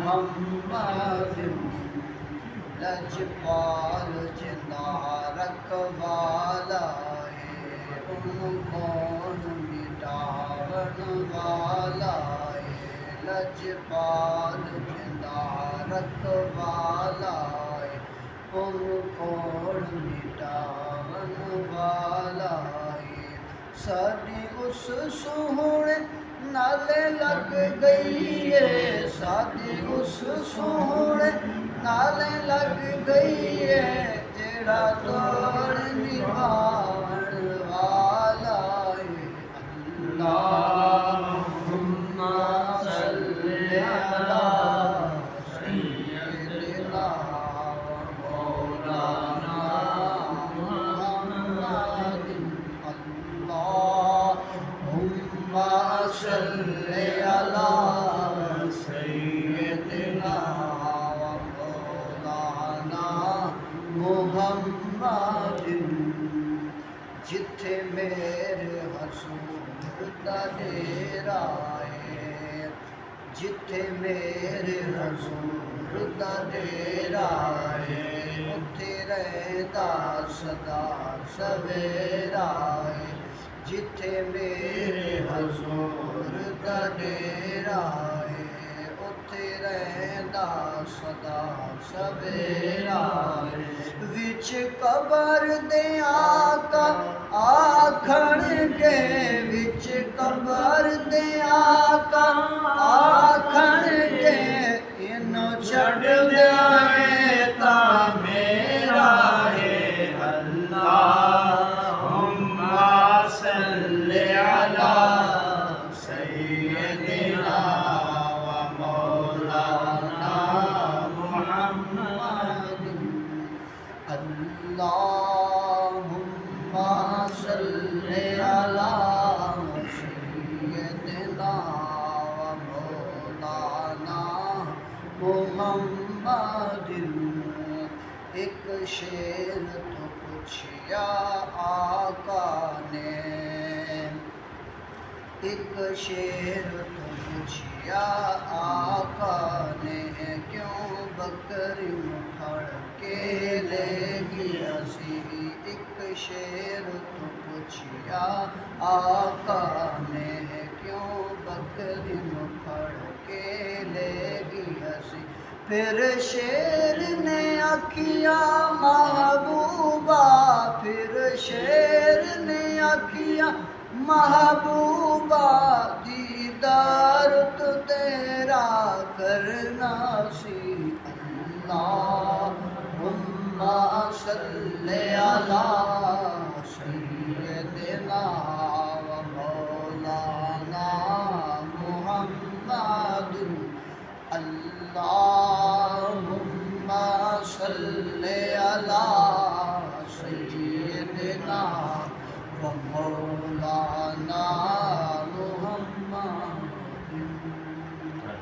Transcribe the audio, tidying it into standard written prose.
محمد لجپال جندا رکھوالا ہے ان کون مٹاون والا ہے لجپال جندا رکھوالا ہے ان کون مٹاون والا ہے ساڈی اس سوہنے نالے لگ گئی ہے ساڈی اس سوہنے نالے لگ گئی ہے جیڑا توڑ نبھاون والا ہے اللہم صلی علی سیدنا مولانا محمد اللہم صلی علی سیدنا مولانا محمد جتھے میرے حضور دا ڈیرا ہے جتھے میرے حضور دا ڈیرا ہے اتھے رہدا سدا سویرا ہے جتھے میرے حضور دا ڈیرا ہے اتھے رہدا سدا سویرا ہے وچ قبر دے آقا آکھن گے وچ قبر دے آقا آکھن گے انہوں چھڑ دے تاں میرا ہے اللہم صلی علی سیدنا و مولانا محمد اللہم صلی علی سیدنا و مولانا محمد ایک شیر تو پوچھیا آقا نے ایک شیر تو پوچھیا آقا نے کیوں بکری پھڑ کے لے گیا سی ایک شیر تو پوچھیا آقا نے کیوں بکری پھڑ کے لے گیا سی پھر شیر نے آکھیا محبوبہ پھر شیر نے آکھیا محبوبہ دیدار تو تیرا کرنا سی اللہم صلی علی سیدنا و مولانا محمد اللہم صلی علی سیدنا و مولانا